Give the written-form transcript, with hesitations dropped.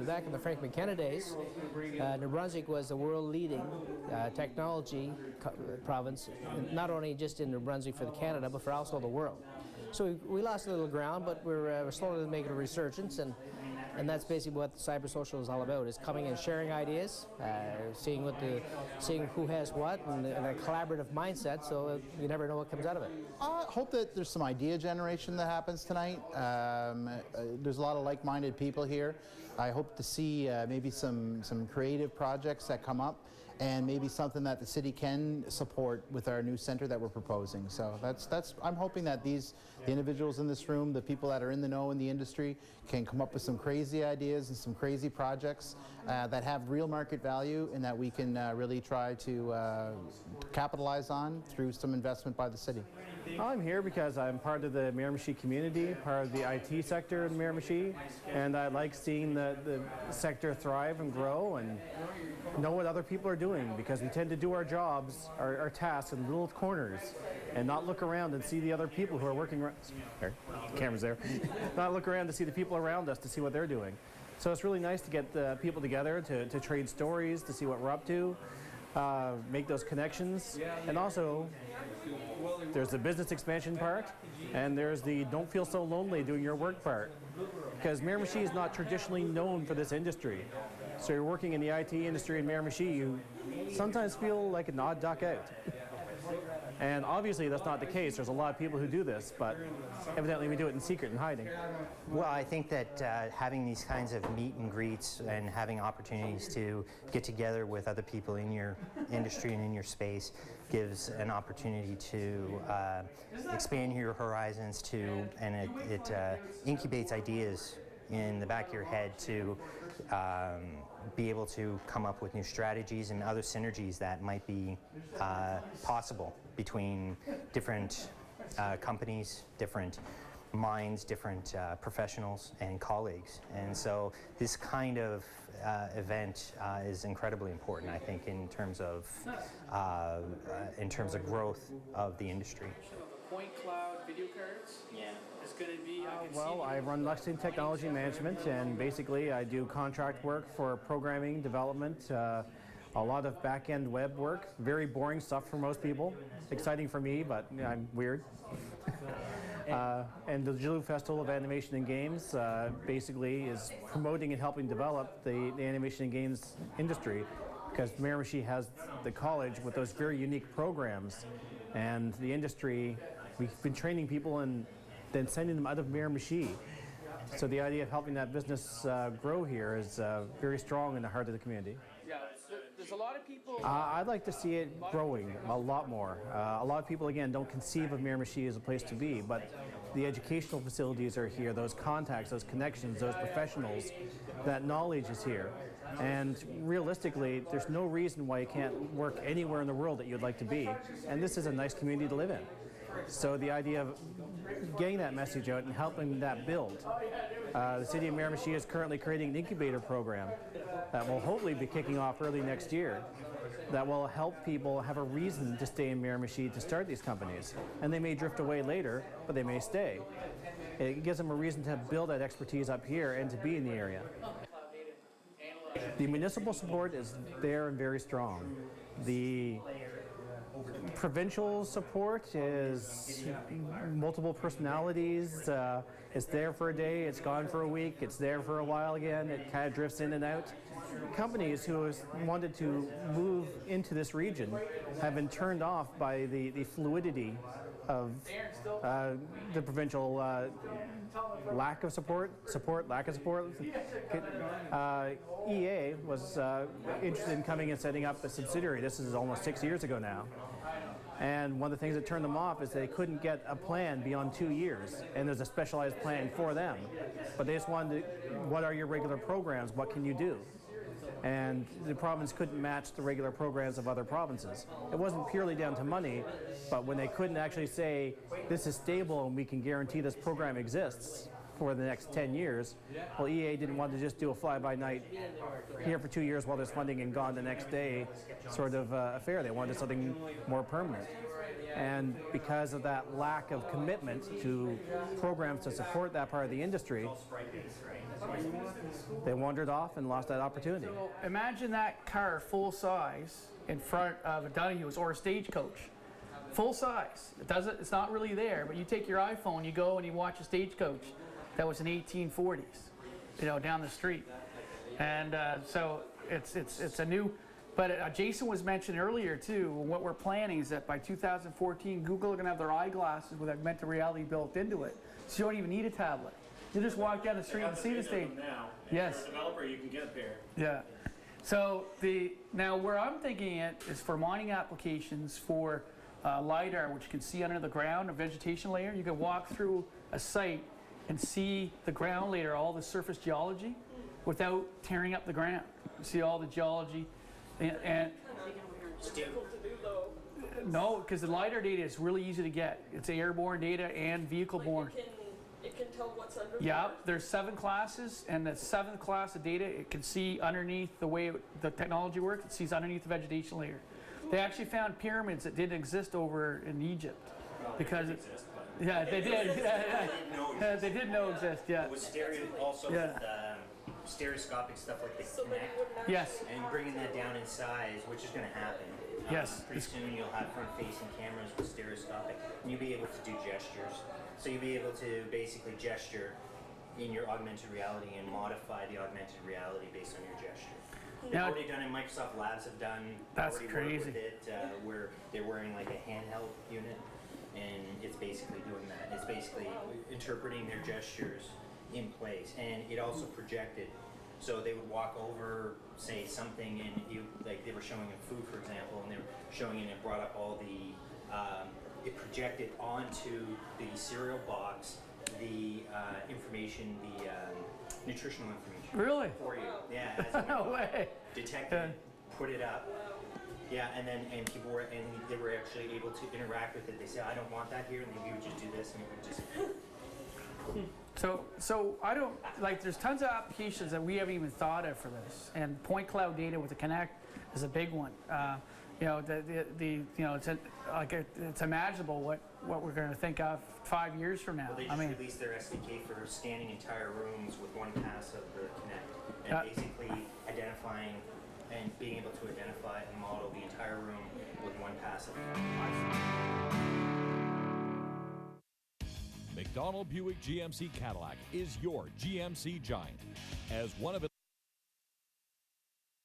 back in the Frank McKenna days, New Brunswick was the world-leading technology province, not only just in New Brunswick for Canada, but for also the world. So we lost a little ground, but we're slowly making a resurgence, and that's basically what Cybersocial is all about, is coming and sharing ideas, seeing who has what, and a collaborative mindset, so you never know what comes out of it. I hope that there's some idea generation that happens tonight. There's a lot of like-minded people here. I hope to see maybe some creative projects that come up, and maybe something that the city can support with our new center that we're proposing. So I'm hoping that the individuals in this room, the people that are in the know in the industry, can come up with some crazy ideas and some crazy projects that have real market value, and that we can really try to capitalize on through some investment by the city. I'm here because I'm part of the Miramichi community, part of the IT sector in Miramichi, and I like seeing the sector thrive and grow and know what other people are doing, because we tend to do our jobs, our tasks in little corners, and not look around and see the other people who are working around. There, camera's there. Not look around to see the people around us, to see what they're doing. So it's really nice to get the people together to trade stories, to see what we're up to, make those connections, and also there's the business expansion part, and there's the don't feel so lonely doing your work part. Because Miramichi is not traditionally known for this industry. So you're working in the IT industry in Miramichi, you sometimes feel like an odd duck out. And obviously that's not the case. There's a lot of people who do this, but evidently we do it in secret and hiding. Well, I think that having these kinds of meet and greets and having opportunities to get together with other people in your industry and in your space gives an opportunity to expand your horizons, and it incubates ideas in the back of your head to be able to come up with new strategies and other synergies that might be possible between different companies, different minds, different professionals and colleagues. And so this kind of event is incredibly important, I think, in terms of growth of the industry. Point cloud video cards. Yeah. It's going to be. Well, I run Lexington Technology Management, and basically I do contract work for programming, development, a lot of back-end web work. Very boring stuff for most people. Exciting for me, but I'm weird. And the Jaloo Festival of Animation and Games basically is promoting and helping develop the animation and games industry, because Miramichi has the college with those very unique programs, and the industry, we've been training people and then sending them out of Miramichi. So the idea of helping that business grow here is very strong in the heart of the community. Yeah, there's a lot of people. I'd like to see it growing a lot more. A lot of people, again, don't conceive of Miramichi as a place to be, but the educational facilities are here, those contacts, those connections, those professionals, that knowledge is here. And realistically, there's no reason why you can't work anywhere in the world that you'd like to be. And this is a nice community to live in. So the idea of getting that message out and helping that build. The City of Miramichi is currently creating an incubator program that will hopefully be kicking off early next year, that will help people have a reason to stay in Miramichi to start these companies. And they may drift away later, but they may stay. It gives them a reason to build that expertise up here and to be in the area. The municipal support is there and very strong. The provincial support is multiple personalities. It's there for a day, it's gone for a week, it's there for a while again, it kind of drifts in and out. Companies who wanted to move into this region have been turned off by the fluidity of the provincial lack of support, lack of support. EA was interested in coming and setting up a subsidiary. This is almost 6 years ago now. And one of the things that turned them off is they couldn't get a plan beyond 2 years, and there's a specialized plan for them. But they just wanted to, what are your regular programs, what can you do? And the province couldn't match the regular programs of other provinces. It wasn't purely down to money, but when they couldn't actually say, this is stable and we can guarantee this program exists for the next 10 years, well, EA didn't want to just do a fly-by-night, here for 2 years while there's funding and gone the next day sort of affair. They wanted something more permanent. And because of that lack of commitment to programs to support that part of the industry, They wandered off and lost that opportunity. So imagine that car full size in front of a Donahue or a Stagecoach. Full size. It's not really there, but you take your iPhone, you go and you watch a Stagecoach that was in 1840s, you know, down the street. And so it's a new, but Jason was mentioned earlier too, what we're planning is that by 2014, Google are gonna have their eyeglasses with augmented reality built into it. So you don't even need a tablet. You just walk down the street and see the stage. Now, Yes. If you're a developer, you can get a pair. Yeah. So now where I'm thinking it is for mining applications for LiDAR, which you can see under the ground, a vegetation layer. You can walk through a site and see the ground layer, all the surface geology, without tearing up the ground. You see all the geology, and no, because the LiDAR data is really easy to get. It's airborne data and vehicle-borne. It can tell what's under Yeah, there's 7 classes, and the 7th class of data, it can see underneath the way the technology works. It sees underneath the vegetation layer. They actually found pyramids that didn't exist over in Egypt, because yeah, they did. They did know exist. Yeah. With stereoscopic stuff like the Kinect. Yes. And bringing that down in size, which is going to happen. Yes. Pretty soon you'll have front-facing cameras with stereoscopic, and you'll be able to do gestures. So you'll be able to basically gesture in your augmented reality and modify the augmented reality based on your gesture. They've Now- already done it. Microsoft Labs have done. That's already crazy. Worked with it, where they're wearing like a handheld unit, and it's basically doing that. It's basically interpreting their gestures in place, and it also projected. So they would walk over, say something, and like they were showing them food, for example, and they were showing it, and it brought up all the, it projected onto the cereal box the information, the nutritional information. Really? For you. Yeah. As it No went on. way. Detected it, put it up. Yeah, and people were, and they were actually able to interact with it. They said, I don't want that here, and then we would just do this, and it would just. So I don't, like, there's tons of applications that we haven't even thought of for this, and point cloud data with the Kinect is a big one. You know, you know, it's imaginable what we're going to think of 5 years from now. Well, they just released their SDK for scanning entire rooms with one pass of the Kinect, and basically identifying and being able to identify and model the entire room with one pass of McDonnell Buick GMC Cadillac is your GMC giant. As one of at